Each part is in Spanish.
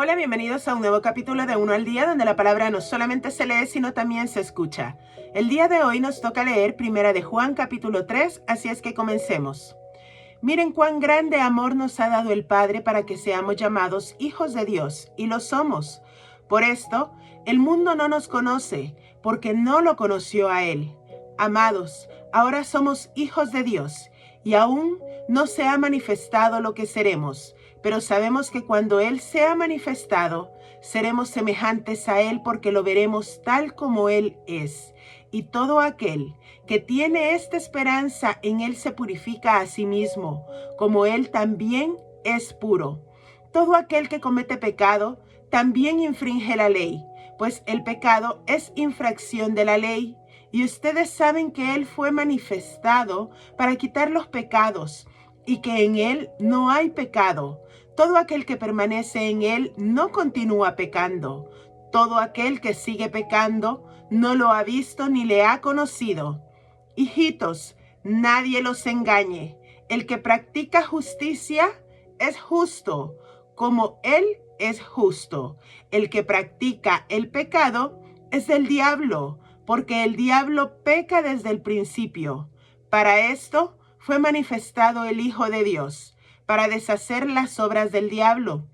Hola, bienvenidos a un nuevo capítulo de Uno al Día, donde la palabra no solamente se lee, sino también se escucha. El día de hoy nos toca leer Primera de Juan, capítulo 3, así es que comencemos. Miren cuán grande amor nos ha dado el Padre para que seamos llamados hijos de Dios, y lo somos. Por esto, el mundo no nos conoce, porque no lo conoció a Él. Amados, ahora somos hijos de Dios, y aún no se ha manifestado lo que seremos, pero sabemos que cuando Él sea manifestado, seremos semejantes a Él porque lo veremos tal como Él es. Y todo aquel que tiene esta esperanza en Él se purifica a sí mismo, como Él también es puro. Todo aquel que comete pecado también infringe la ley, pues el pecado es infracción de la ley. Y ustedes saben que Él fue manifestado para quitar los pecados, y que en Él no hay pecado. Todo aquel que permanece en Él no continúa pecando. Todo aquel que sigue pecando no lo ha visto ni le ha conocido. Hijitos, nadie los engañe. El que practica justicia es justo, como Él es justo. El que practica el pecado es del diablo, porque el diablo peca desde el principio. Para esto fue manifestado el Hijo de Dios, para deshacer las obras del diablo.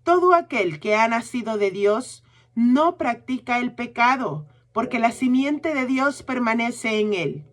Todo aquel que ha nacido de Dios no practica el pecado, porque la simiente de Dios permanece en él.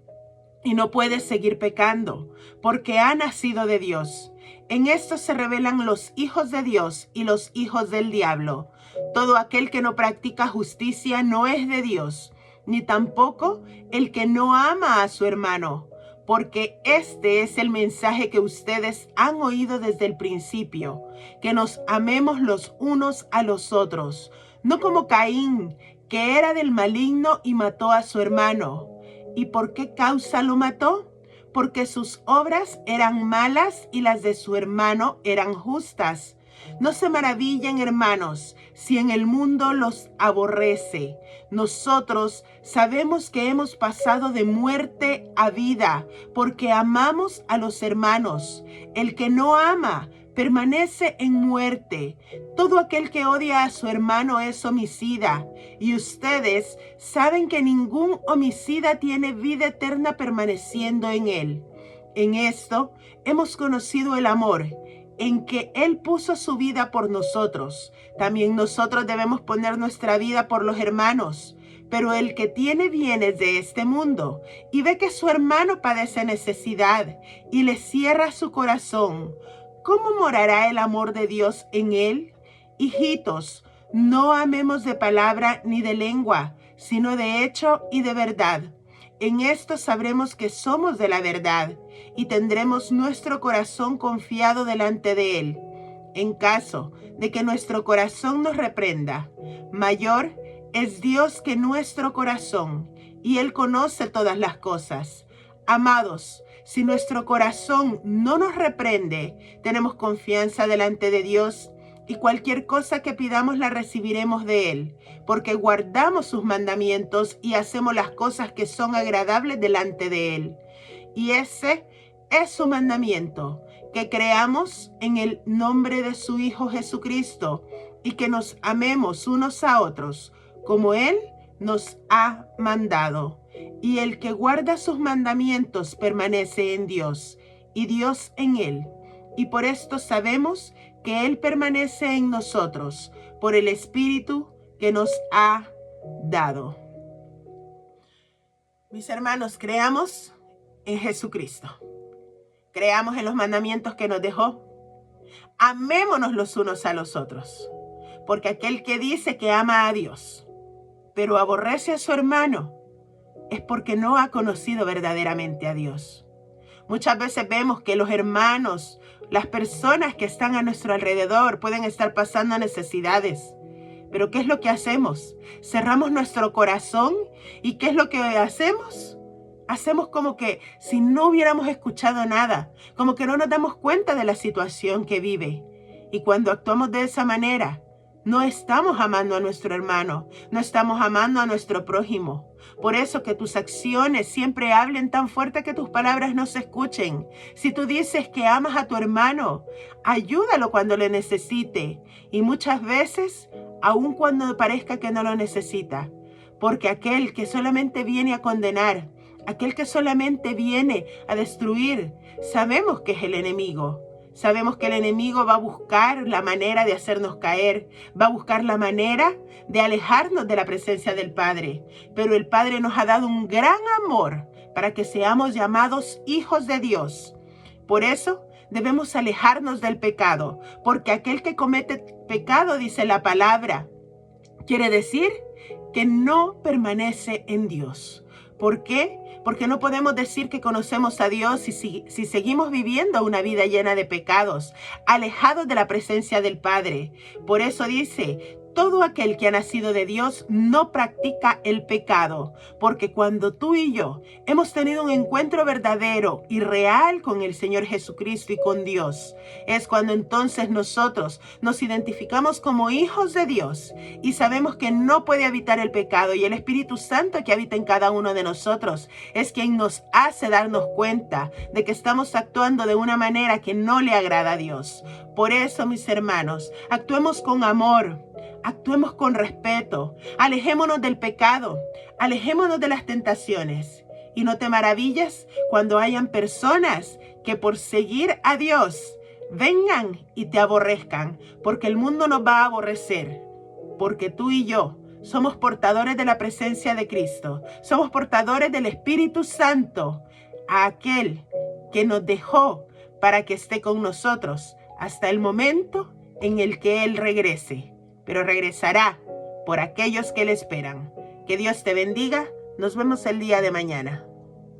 Y no puede seguir pecando, porque ha nacido de Dios. En esto se revelan los hijos de Dios y los hijos del diablo. Todo aquel que no practica justicia no es de Dios, ni tampoco el que no ama a su hermano, porque este es el mensaje que ustedes han oído desde el principio, que nos amemos los unos a los otros, no como Caín, que era del maligno y mató a su hermano. ¿Y por qué causa lo mató? Porque sus obras eran malas y las de su hermano eran justas. No se maravillen, hermanos, si en el mundo los aborrece. Nosotros sabemos que hemos pasado de muerte a vida, porque amamos a los hermanos. El que no ama permanece en muerte. Todo aquel que odia a su hermano es homicida, y ustedes saben que ningún homicida tiene vida eterna permaneciendo en él. En esto hemos conocido el amor, en que Él puso su vida por nosotros. También nosotros debemos poner nuestra vida por los hermanos. Pero el que tiene bienes de este mundo y ve que su hermano padece necesidad y le cierra su corazón, ¿cómo morará el amor de Dios en él? Hijitos, no amemos de palabra ni de lengua, sino de hecho y de verdad. En esto sabremos que somos de la verdad y tendremos nuestro corazón confiado delante de Él. En caso de que nuestro corazón nos reprenda, mayor es Dios que nuestro corazón, y Él conoce todas las cosas. Amados, si nuestro corazón no nos reprende, tenemos confianza delante de Dios, y cualquier cosa que pidamos la recibiremos de Él, porque guardamos sus mandamientos y hacemos las cosas que son agradables delante de Él. Y ese es su mandamiento, que creamos en el nombre de su Hijo Jesucristo y que nos amemos unos a otros, como Él nos ha mandado. Y el que guarda sus mandamientos permanece en Dios, y Dios en él. Y por esto sabemos que Él permanece en nosotros, por el Espíritu que nos ha dado. Mis hermanos, creamos en Jesucristo. Creamos en los mandamientos que nos dejó. Amémonos los unos a los otros, porque aquel que dice que ama a Dios, pero aborrece a su hermano, es porque no ha conocido verdaderamente a Dios. Muchas veces vemos que los hermanos, las personas que están a nuestro alrededor pueden estar pasando necesidades. Pero ¿qué es lo que hacemos? Cerramos nuestro corazón y ¿qué es lo que hacemos? Hacemos como que si no hubiéramos escuchado nada, como que no nos damos cuenta de la situación que vive. Y cuando actuamos de esa manera, no estamos amando a nuestro hermano, no estamos amando a nuestro prójimo. Por eso que tus acciones siempre hablen tan fuerte que tus palabras no se escuchen. Si tú dices que amas a tu hermano, ayúdalo cuando le necesite. Y muchas veces, aun cuando parezca que no lo necesita. Porque aquel que solamente viene a condenar, aquel que solamente viene a destruir, sabemos que es el enemigo. Sabemos que el enemigo va a buscar la manera de hacernos caer, va a buscar la manera de alejarnos de la presencia del Padre. Pero el Padre nos ha dado un gran amor para que seamos llamados hijos de Dios. Por eso debemos alejarnos del pecado, porque aquel que comete pecado, dice la palabra, quiere decir que no permanece en Dios. ¿Por qué? Porque no podemos decir que conocemos a Dios si seguimos viviendo una vida llena de pecados, alejados de la presencia del Padre. Por eso dice, todo aquel que ha nacido de Dios no practica el pecado, porque cuando tú y yo hemos tenido un encuentro verdadero y real con el Señor Jesucristo y con Dios, es cuando entonces nosotros nos identificamos como hijos de Dios y sabemos que no puede habitar el pecado, y el Espíritu Santo que habita en cada uno de nosotros es quien nos hace darnos cuenta de que estamos actuando de una manera que no le agrada a Dios. Por eso, mis hermanos, actuemos con amor. Actuemos con respeto, alejémonos del pecado, alejémonos de las tentaciones. Y no te maravilles cuando hayan personas que por seguir a Dios vengan y te aborrezcan, porque el mundo nos va a aborrecer, porque tú y yo somos portadores de la presencia de Cristo, somos portadores del Espíritu Santo, a aquel que nos dejó para que esté con nosotros hasta el momento en el que Él regrese. Pero regresará por aquellos que le esperan. Que Dios te bendiga. Nos vemos el día de mañana.